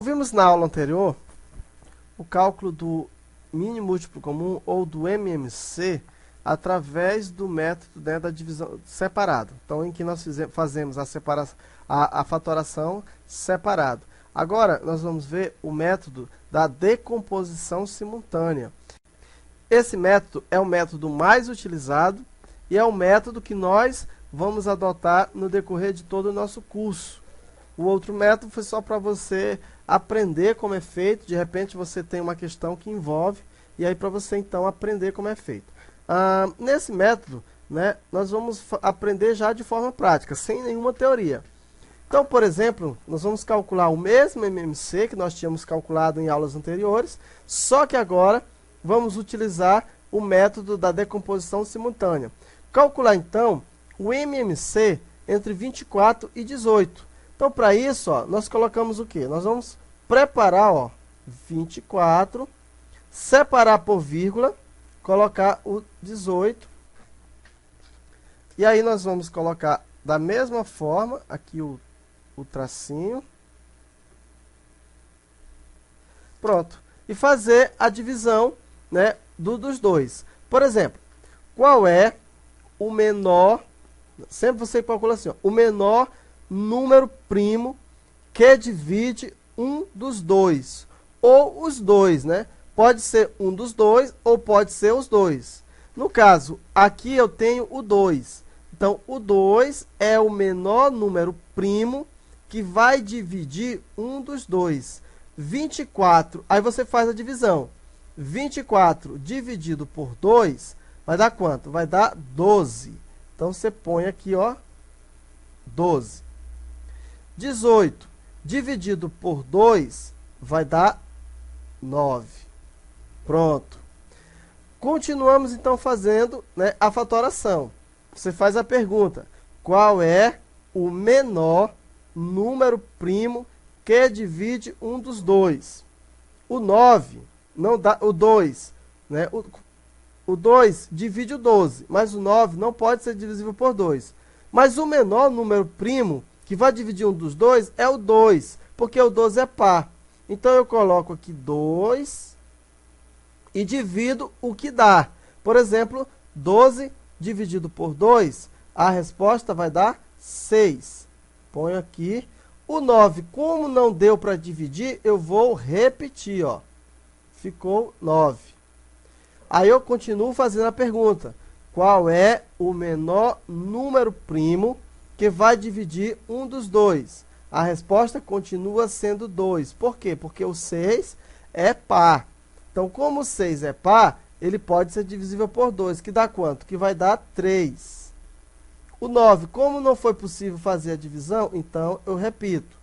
Vimos na aula anterior o cálculo do mínimo múltiplo comum ou do MMC através do método, né, da divisão separado. Então, em que nós fazemos a fatoração separado. Agora, nós vamos ver o método da decomposição simultânea. Esse método é o método mais utilizado e é o método que nós vamos adotar no decorrer de todo o nosso curso. O outro método foi só para você aprender como é feito. De repente você tem uma questão que envolve, e aí para você então aprender como é feito. Nesse método, né, nós vamos aprender já de forma prática, sem nenhuma teoria. Então, por exemplo, nós vamos calcular o mesmo MMC que nós tínhamos calculado em aulas anteriores, só que agora vamos utilizar o método da decomposição simultânea. Calcular então o MMC entre 24 e 18. Então, para isso, ó, nós colocamos o quê? Nós vamos preparar, ó, 24, separar por vírgula, colocar o 18. E aí nós vamos colocar da mesma forma, aqui o tracinho. Pronto. E fazer a divisão, né, dos dois. Por exemplo, qual é o menor... Sempre você calcula assim, ó, o menor número primo que divide um dos dois. Ou os dois, né? Pode ser um dos dois ou pode ser os dois. No caso, aqui eu tenho o 2. Então, o 2 é o menor número primo que vai dividir um dos dois. 24, aí você faz a divisão. 24 dividido por 2 vai dar quanto? Vai dar 12. Então, você põe aqui, ó, 12. 18 dividido por 2 vai dar 9. Pronto. Continuamos, então, fazendo, né, a fatoração. Você faz a pergunta: qual é o menor número primo que divide um dos dois? O 9 não dá, o 2, né? O 2 divide o 12, mas o 9 não pode ser divisível por 2. Mas o menor número primo que vai dividir um dos dois é o 2, porque o 12 é par. Então, eu coloco aqui 2 e divido o que dá. Por exemplo, 12 dividido por 2, a resposta vai dar 6. Ponho aqui. O 9, como não deu para dividir, eu vou repetir, ó. Ficou 9. Aí eu continuo fazendo a pergunta: qual é o menor número primo que vai dividir um dos dois? A resposta continua sendo 2. Por quê? Porque o 6 é par. Então, como o 6 é par, ele pode ser divisível por 2, que dá quanto? Que vai dar 3. O 9, como não foi possível fazer a divisão, então eu repito.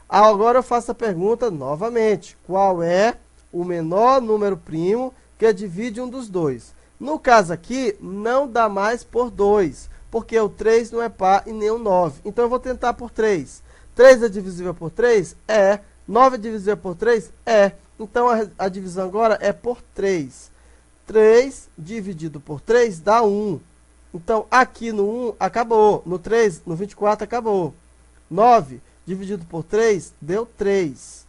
Agora eu faço a pergunta novamente: qual é o menor número primo que divide um dos dois? No caso aqui, não dá mais por 2, porque o 3 não é par e nem o 9. Então, eu vou tentar por 3. 3 é divisível por 3? É. 9 é divisível por 3? É. Então, a divisão agora é por 3. 3 dividido por 3 dá 1. Então, aqui no 1 acabou. No 3, no 24 acabou. 9 dividido por 3 deu 3.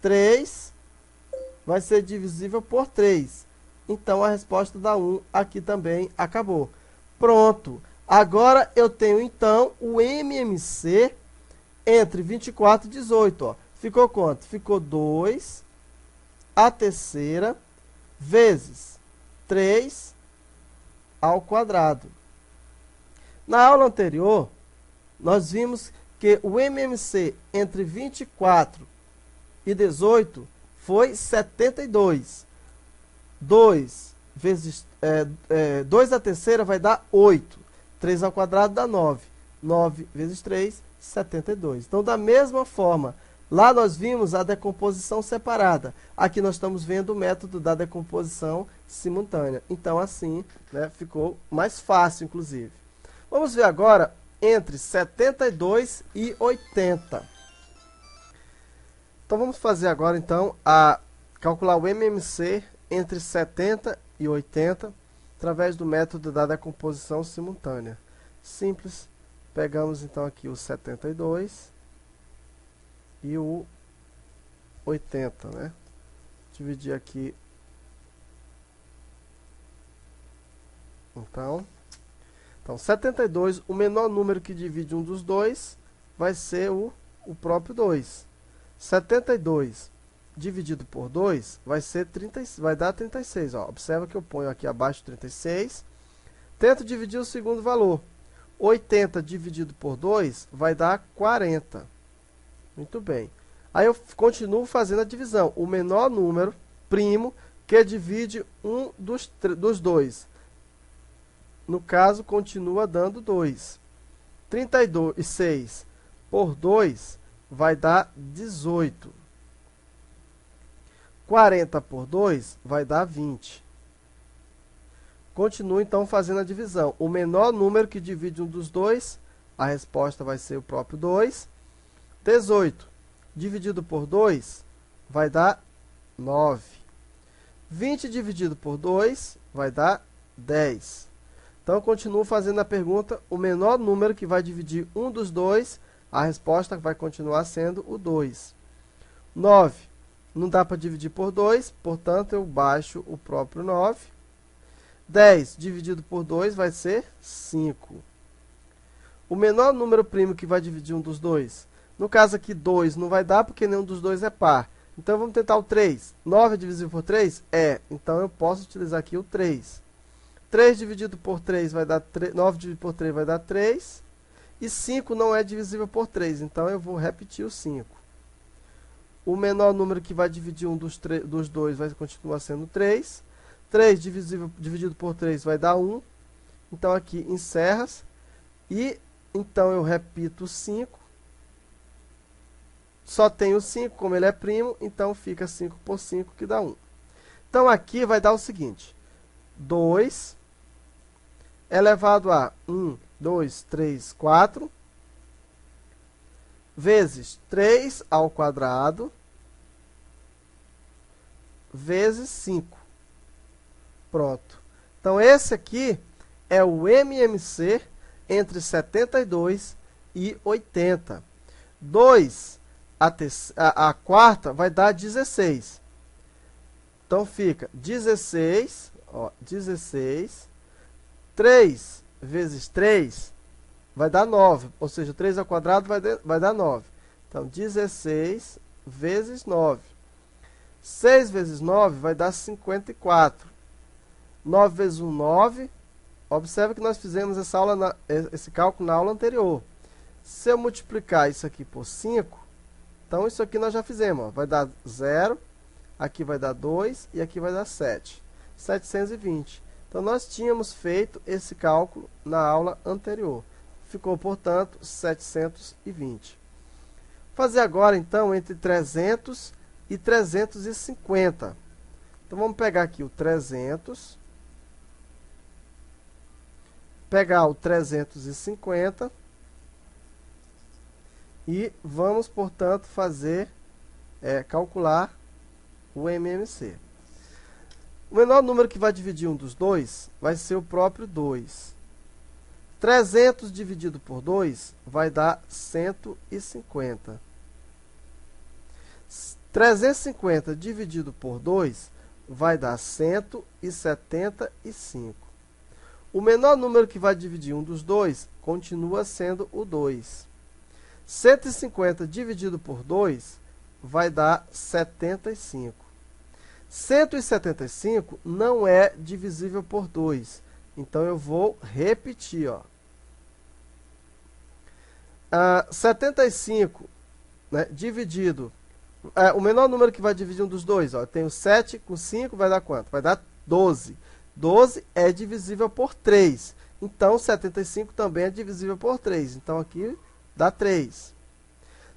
3 vai ser divisível por 3. Então, a resposta dá 1. Aqui também acabou. Pronto. Agora, eu tenho, então, o MMC entre 24 e 18. Ó. Ficou quanto? Ficou 2 a terceira vezes 3 ao quadrado. Na aula anterior, nós vimos que o MMC entre 24 e 18 foi 72. 2 vezes 2 à terceira vai dar 8. 3 ao quadrado dá 9. 9 vezes 3, 72. Então, da mesma forma, lá nós vimos a decomposição separada. Aqui nós estamos vendo o método da decomposição simultânea. Então, assim, né, ficou mais fácil, inclusive. Vamos ver agora entre 72 e 80. Então, vamos fazer agora, então, calcular o MMC entre 70 e 80 através do método da decomposição simultânea. Simples. Pegamos, então, aqui o 72 e o 80, né? Dividir aqui. Então, 72, o menor número que divide um dos dois vai ser o próprio 2. 72 dividido por 2 vai ser 30, vai dar 36. Ó. Observa que eu ponho aqui abaixo 36. Tento dividir o segundo valor. 80 dividido por 2 vai dar 40. Muito bem. Aí eu continuo fazendo a divisão. O menor número primo que divide um dos dois. No caso, continua dando 2. 36 por 2 vai dar 18. 40 por 2 vai dar 20. Continuo então fazendo a divisão. O menor número que divide um dos dois, a resposta vai ser o próprio 2. 18 dividido por 2 vai dar 9. 20 dividido por 2 vai dar 10. Então, eu continuo fazendo a pergunta, o menor número que vai dividir um dos dois, a resposta vai continuar sendo o 2. 9 não dá para dividir por 2, portanto, eu baixo o próprio 9. 10 dividido por 2 vai ser 5. O menor número primo que vai dividir um dos dois, no caso aqui 2 não vai dar porque nenhum dos dois é par. Então, vamos tentar o 3. 9 é divisível por 3? É. Então, eu posso utilizar aqui o 3. 3 dividido por 3 vai dar 3. 9 dividido por 3 vai dar 3. E 5 não é divisível por 3. Então, eu vou repetir o 5. O menor número que vai dividir um dos dois vai continuar sendo 3. 3 dividido por 3 vai dar 1. Então, aqui encerra-se. E, então, eu repito o 5. Só tenho 5, como ele é primo, então fica 5 por 5, que dá 1. Então, aqui vai dar o seguinte. 2 elevado a 1, 2, 3, 4, vezes 3 ao quadrado, vezes 5. Pronto. Então, esse aqui é o MMC entre 72 e 80. 2, a quarta vai dar 16. Então, fica 16, ó, 16, 3 vezes 3 vai dar 9, ou seja, 3 ao quadrado vai dar 9. Então, 16 vezes 9. 6 vezes 9 vai dar 54. 9 vezes 1, 9. Observe que nós fizemos esse cálculo na aula anterior. Se eu multiplicar isso aqui por 5, então isso aqui nós já fizemos. Ó, vai dar 0, aqui vai dar 2 e aqui vai dar 7. 720. Então, nós tínhamos feito esse cálculo na aula anterior. Ficou, portanto, 720. Fazer agora, então, entre 300 e 350. Então, vamos pegar aqui o 300. Pegar o 350. E vamos, portanto, calcular o MMC. O menor número que vai dividir um dos dois vai ser o próprio 2. 300 dividido por 2 vai dar 150. 350 dividido por 2 vai dar 175. O menor número que vai dividir um dos dois continua sendo o 2. 150 dividido por 2 vai dar 75. 175 não é divisível por 2. Então, eu vou repetir. Ó. 75, né, dividido... o menor número que vai dividir um dos dois. Ó, eu tenho 7 com 5, vai dar quanto? Vai dar 12. 12 é divisível por 3. Então, 75 também é divisível por 3. Então, aqui dá 3.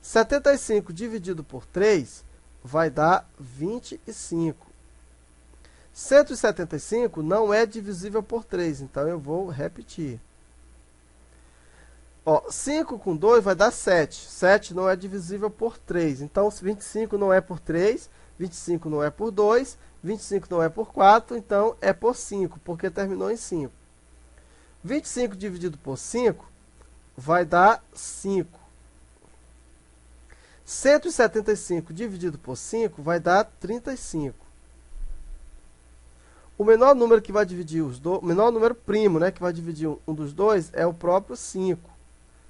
75 dividido por 3 vai dar 25. 175 não é divisível por 3, então eu vou repetir. Ó, 5 com 2 vai dar 7. 7 não é divisível por 3, então 25 não é por 3, 25 não é por 2, 25 não é por 4, então é por 5, porque terminou em 5. 25 dividido por 5 vai dar 5. 175 dividido por 5 vai dar 35. O menor número que vai dividir os dois, o menor número primo, né, que vai dividir um dos dois é o próprio 5,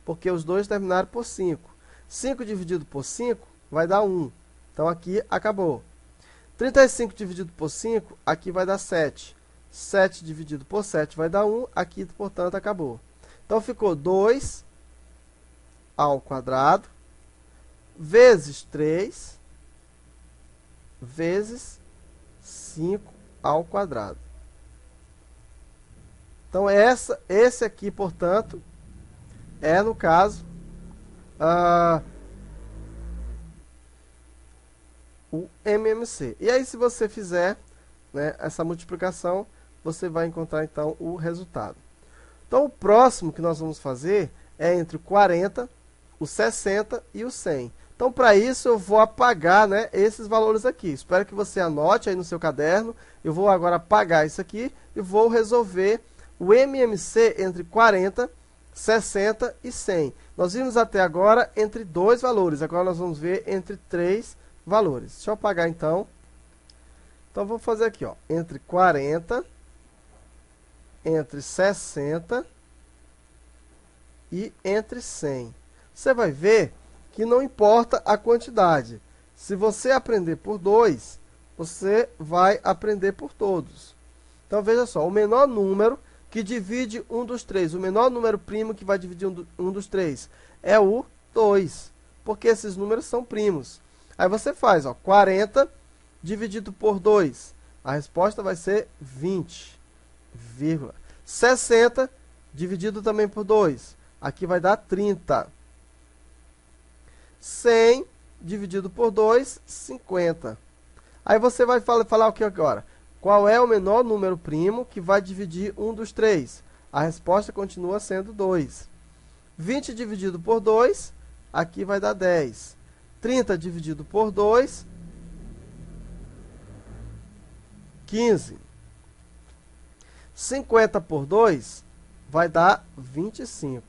porque os dois terminaram por 5. 5 dividido por 5 vai dar 1. Então aqui acabou. 35 dividido por 5, aqui vai dar 7. 7 dividido por 7 vai dar 1, aqui, portanto, acabou. Então ficou 2 ao quadrado vezes 3 vezes 5 ao quadrado. Então, esse aqui, portanto, é, no caso, o MMC. E aí, se você fizer, né, essa multiplicação, você vai encontrar, então, o resultado. Então, o próximo que nós vamos fazer é entre o 40, o 60 e o 100. Então, para isso, eu vou apagar, né, esses valores aqui. Espero que você anote aí no seu caderno. Eu vou agora apagar isso aqui e vou resolver o MMC entre 40, 60 e 100. Nós vimos até agora entre dois valores. Agora nós vamos ver entre três valores. Deixa eu apagar, então. Então, vou fazer aqui, ó, entre 40, entre 60 e entre 100. Você vai ver que não importa a quantidade. Se você aprender por 2, você vai aprender por todos. Então, veja só, o menor número que divide um dos três, o menor número primo que vai dividir um dos três, é o 2, porque esses números são primos. Aí você faz, ó, 40 dividido por 2, a resposta vai ser 20, vírgula. 60 dividido também por 2, aqui vai dar 30. 100 dividido por 2, 50. Aí você vai falar o que agora? Qual é o menor número primo que vai dividir um dos três? A resposta continua sendo 2. 20 dividido por 2, aqui vai dar 10. 30 dividido por 2, 15. 50 por 2 vai dar 25.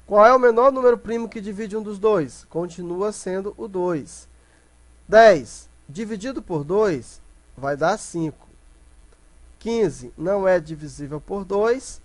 Qual é o menor número primo que divide um dos dois? Continua sendo o 2. 10 dividido por 2 vai dar 5. 15 não é divisível por 2.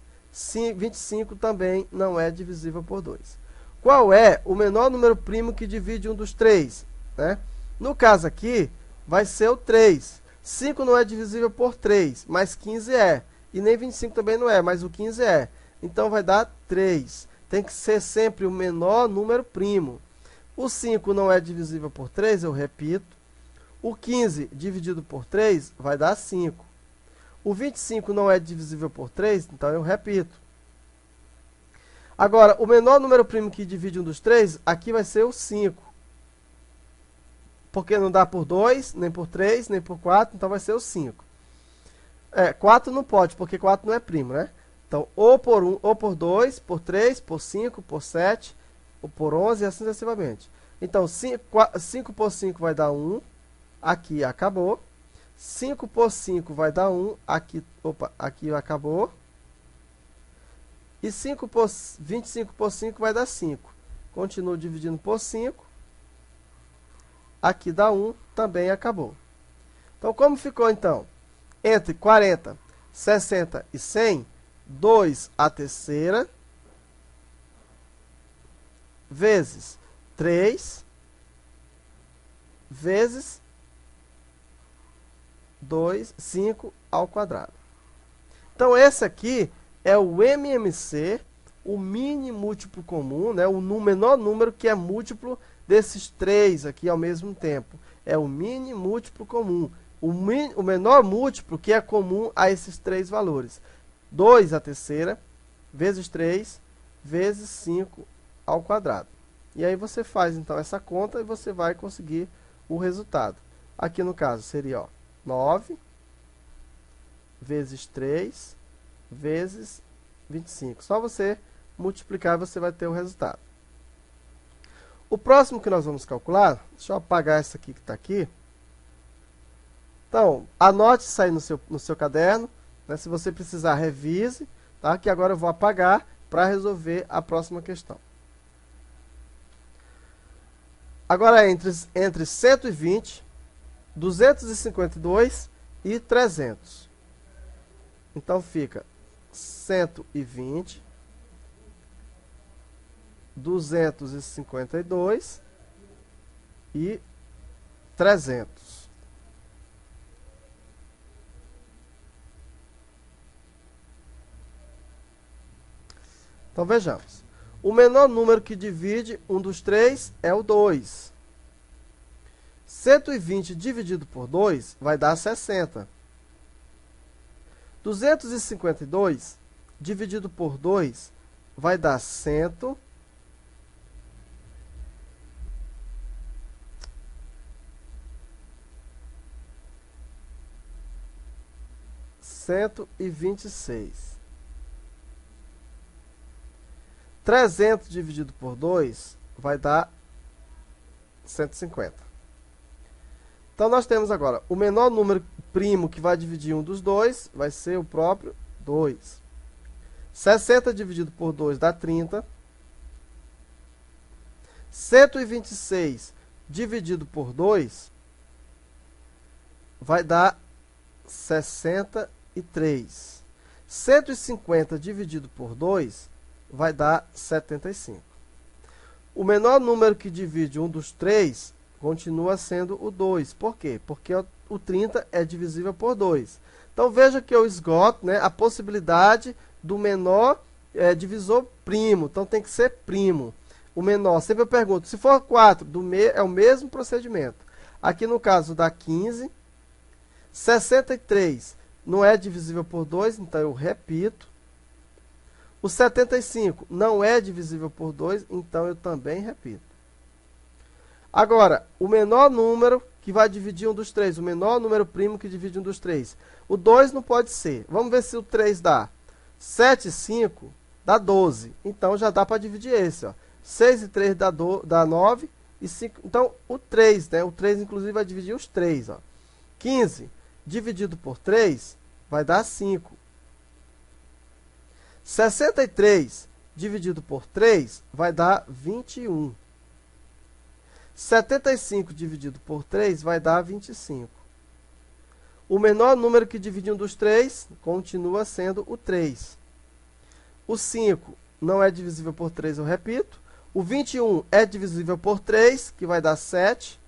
25 também não é divisível por 2. Qual é o menor número primo que divide um dos três? Né? No caso aqui, vai ser o 3. 5 não é divisível por 3, mas 15 é. E nem 25 também não é, mas o 15 é. Então, vai dar 3. Tem que ser sempre o menor número primo. O 5 não é divisível por 3, eu repito. O 15 dividido por 3 vai dar 5. O 25 não é divisível por 3, então eu repito. Agora, o menor número primo que divide um dos três, aqui vai ser o 5. Porque não dá por 2, nem por 3, nem por 4, então vai ser o 5. 4 não pode, porque 4 não é primo, né? Então, ou por 1, ou por 2, por 3, por 5, por 7, ou por 11 e assim sucessivamente. Então, 5 por 5 vai dar 1, aqui acabou. 5 por 5 vai dar 1, aqui acabou. E 25 por 5 vai dar 5. Continuo dividindo por 5. Aqui dá 1, também acabou. Então, como ficou, então? Entre 40, 60 e 100, 2 a terceira, vezes 3, vezes 2, 5 ao quadrado. Então, esse aqui é o MMC, o mini múltiplo comum, né? O menor número que é múltiplo desses três aqui ao mesmo tempo. É o mini múltiplo comum. O menor múltiplo que é comum a esses três valores. 2 à terceira, vezes 3, vezes 5 ao quadrado. E aí você faz, então, essa conta e você vai conseguir o resultado. Aqui, no caso, seria, ó, 9 vezes 3 vezes 25. Só você multiplicar, você vai ter o resultado. O próximo que nós vamos calcular, deixa eu apagar essa aqui que está aqui. Então, anote isso aí no seu caderno, né? Se você precisar, revise, tá? Que agora eu vou apagar para resolver a próxima questão. Agora entre 120, 252 e 300. Então fica 120, 252 e 300. Então vejamos. O menor número que divide um dos três é o 2. 120 dividido por 2 vai dar 60. 252 dividido por 2 vai dar 126. 300 dividido por 2 vai dar 150. Então, nós temos agora o menor número primo que vai dividir um dos dois, vai ser o próprio 2. 60 dividido por 2 dá 30. 126 dividido por 2 vai dar 63. 150 dividido por 2 vai dar 75. O menor número que divide um dos três continua sendo o 2. Por quê? Porque o 30 é divisível por 2. Então, veja que eu esgoto, né, a possibilidade do menor divisor primo. Então, tem que ser primo. O menor, sempre eu pergunto, se for 4, é o mesmo procedimento. Aqui no caso dá 15. 63 não é divisível por 2, então eu repito. O 75 não é divisível por 2, então eu também repito. Agora, o menor número que vai dividir um dos três, o menor número primo que divide um dos três. O 2 não pode ser. Vamos ver se o 3 dá. 7 e 5 dá 12. Então, já dá para dividir esse. Ó. 6 e 3 dá 9. E 5, então, o 3, né? O 3, inclusive, vai dividir os 3. Ó. 15 dividido por 3 vai dar 5. 63 dividido por 3 vai dar 21. 75 dividido por 3 vai dar 25. O menor número que divide um dos três continua sendo o 3. O 5 não é divisível por 3, eu repito. O 21 é divisível por 3, que vai dar 7.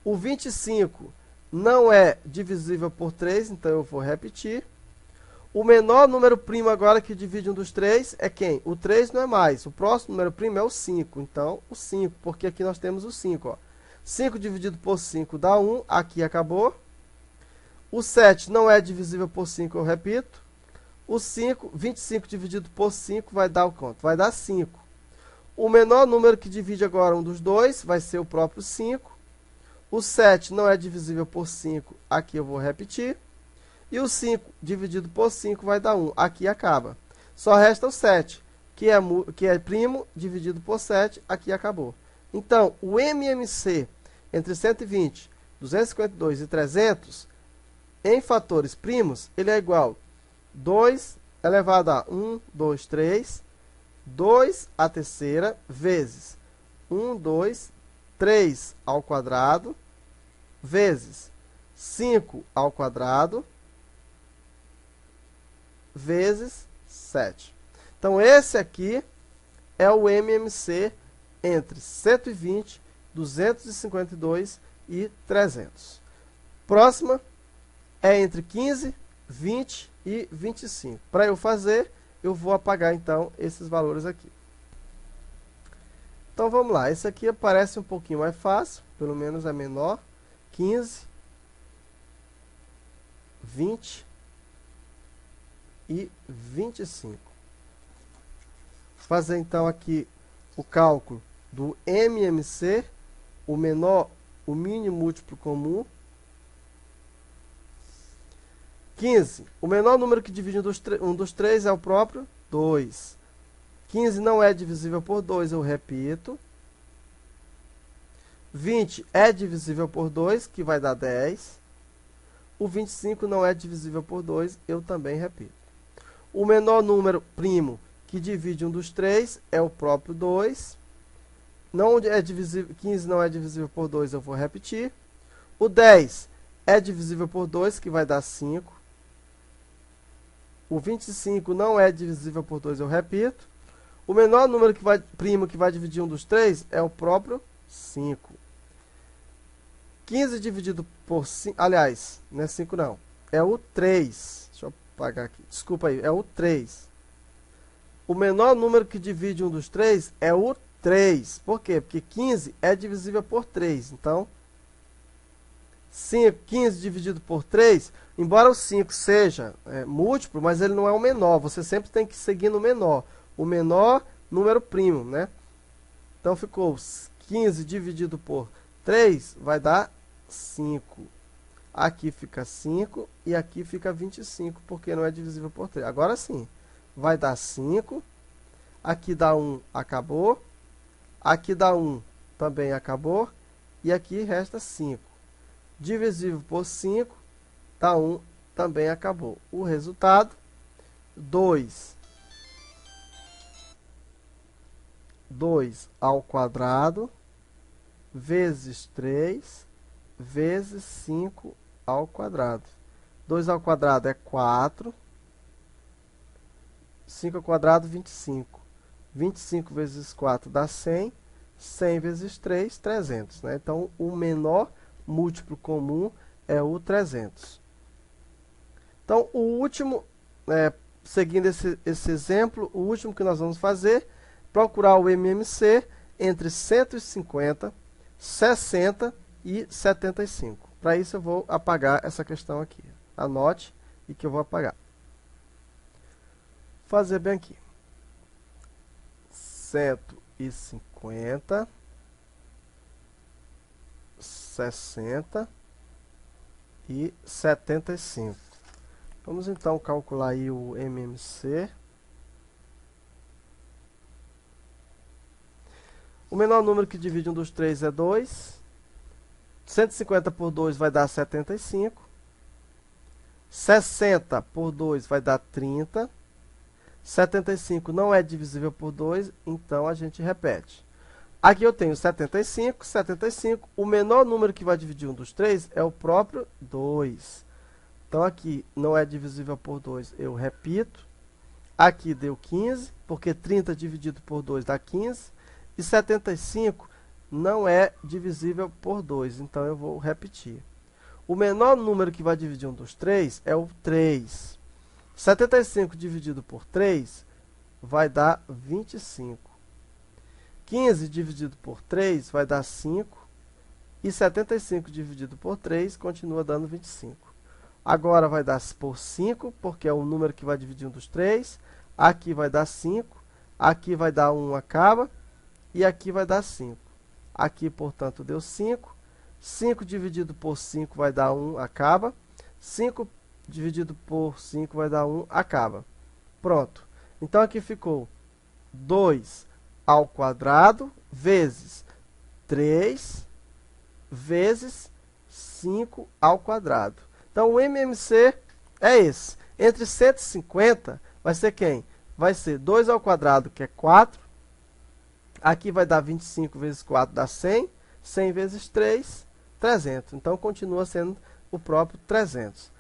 O 25 não é divisível por 3, então eu vou repetir. O menor número primo agora que divide um dos três é quem? O 3 não é mais. O próximo número primo é o 5. Então, o 5, porque aqui nós temos o 5. Ó. 5 dividido por 5 dá 1. Aqui acabou. O 7 não é divisível por 5, eu repito. O 25 dividido por 5 vai dar o quanto? Vai dar 5. O menor número que divide agora um dos dois vai ser o próprio 5. O 7 não é divisível por 5. Aqui eu vou repetir. E o 5 dividido por 5 vai dar 1. Aqui acaba. Só resta o 7, que é primo, dividido por 7. Aqui acabou. Então, o MMC entre 120, 252 e 300, em fatores primos, ele é igual a 2 elevado a 1, 2, 3, 2 à terceira, vezes 1, 2, 3 ao quadrado, vezes 5 ao quadrado, vezes 7. Então, esse aqui é o MMC entre 120, 252 e 300. Próxima é entre 15, 20 e 25. Para eu fazer, eu vou apagar, então, esses valores aqui. Então, vamos lá. Esse aqui parece um pouquinho mais fácil, pelo menos é menor. 15, 20 e 25. Fazer então aqui o cálculo do MMC, o menor, o mínimo múltiplo comum. 15. O menor número que divide um dos três é o próprio 2. 15 não é divisível por 2, eu repito. 20 é divisível por 2, que vai dar 10. O 25 não é divisível por 2, eu também repito. O menor número primo que divide um dos três é o próprio 2. não é divisível, 15 não é divisível por 2, eu vou repetir. O 10 é divisível por 2, que vai dar 5. O 25 não é divisível por 2, eu repito. O menor número primo que vai dividir um dos três é o próprio 5. 15 dividido por 5, aliás, não é 5 não, é o 3. Deixa eu apagar aqui, desculpa aí, é o 3. O menor número que divide um dos três é o 3. Por quê? Porque 15 é divisível por 3. Então, 15 dividido por 3, embora o 5 seja múltiplo, mas ele não é o menor. Você sempre tem que seguir no menor. O menor número primo, né? Então, ficou 15 dividido por 3, vai dar 5. Aqui fica 5 e aqui fica 25, porque não é divisível por 3. Agora sim, vai dar 5. Aqui dá 1, acabou. Aqui dá 1, também acabou. E aqui resta 5. Divisível por 5, dá 1, também acabou. O resultado, 2 ao quadrado vezes 3 vezes 5 ao quadrado. 2 ao quadrado é 4. 5 ao quadrado, 25. 25 vezes 4 dá 100. 100 vezes 3, 300. Né? Então, o menor múltiplo comum é o 300. Então, o último, seguindo esse exemplo, o último que nós vamos fazer, procurar o MMC entre 150, 60 e 75. Para isso, eu vou apagar essa questão aqui. Anote e que eu vou apagar. Fazer bem aqui. 150, 60 e 75. Vamos então calcular aí o MMC. O menor número que divide um dos três é 2. 150 por 2 vai dar 75. 60 por 2 vai dar 30. 75 não é divisível por 2, então a gente repete. Aqui eu tenho 75, 75. O menor número que vai dividir um dos três é o próprio 2. Então aqui não é divisível por 2, eu repito. Aqui deu 15, porque 30 dividido por 2 dá 15. E 75 não é divisível por 2, então eu vou repetir. O menor número que vai dividir um dos três é o 3. 75 dividido por 3 vai dar 25. 15 dividido por 3 vai dar 5. E 75 dividido por 3 continua dando 25. Agora vai dar por 5, porque é o número que vai dividir um dos três. Aqui vai dar 5. Aqui vai dar 1, acaba. E aqui vai dar 5. Aqui, portanto, deu 5. 5 dividido por 5 vai dar 1, acaba. 5 dividido por 5 vai dar 1, acaba. Pronto. Então, aqui ficou 2 ao quadrado vezes 3 vezes 5 ao quadrado. Então, o MMC é esse. Entre 150 vai ser quem? Vai ser 2 ao quadrado, que é 4. Aqui vai dar 25 vezes 4, dá 100. 100 vezes 3, 300. Então, continua sendo o próprio 300.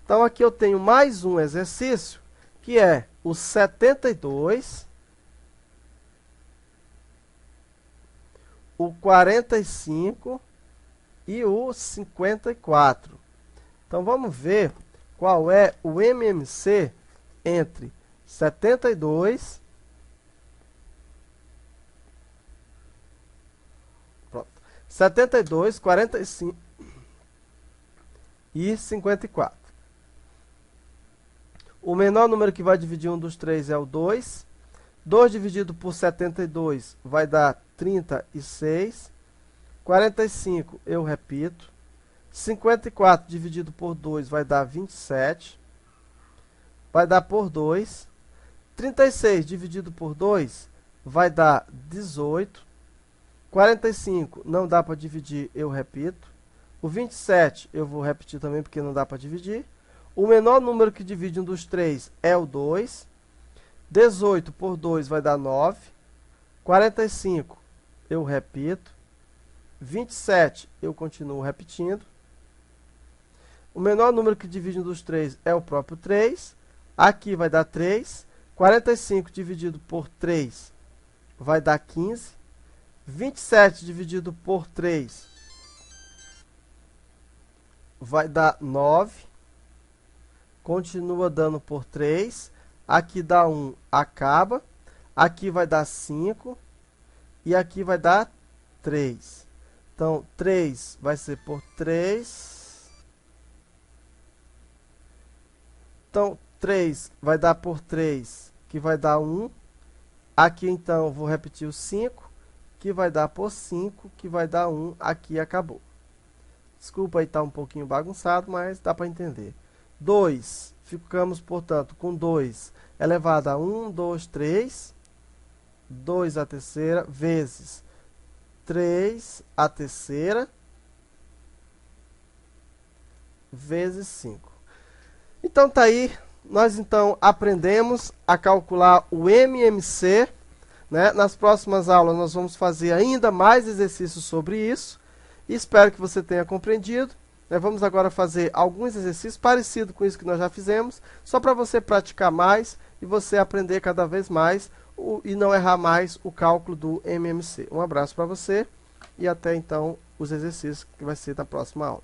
Então, aqui eu tenho mais um exercício, que é o 72, o 45 e o 54. Então, vamos ver qual é o MMC entre 72... Pronto. 72, 45 e 54. O menor número que vai dividir um dos três é o 2. 2 dividido por 72 vai dar 36. 45, eu repito. 54 dividido por 2 vai dar 27. Vai dar por 2. 36 dividido por 2 vai dar 18. 45 não dá para dividir, eu repito. O 27 eu vou repetir também porque não dá para dividir. O menor número que divide um dos três é o 2. 18 por 2 vai dar 9. 45 eu repito. 27, eu continuo repetindo. O menor número que divide um dos 3 é o próprio 3. Aqui vai dar 3. 45 dividido por 3 vai dar 15. 27 dividido por 3 vai dar 9. Continua dando por 3. Aqui dá 1, acaba. Aqui vai dar 5. E aqui vai dar 3. Então, 3 vai ser por 3. Então, 3 vai dar por 3, que vai dar 1. Aqui, então, eu vou repetir o 5, que vai dar por 5, que vai dar 1. Aqui acabou. Desculpa aí, tá um pouquinho bagunçado, mas dá para entender. 2, ficamos, portanto, com 2 elevado a 1, 2, 3. 2 à terceira, vezes 3 à terceira, vezes 5. Então, tá aí. Nós, então, aprendemos a calcular o MMC, né? Nas próximas aulas, nós vamos fazer ainda mais exercícios sobre isso. E espero que você tenha compreendido. Vamos agora fazer alguns exercícios parecidos com isso que nós já fizemos, só para você praticar mais e você aprender cada vez mais e não errar mais o cálculo do MMC. Um abraço para você e até então os exercícios que vai ser na próxima aula.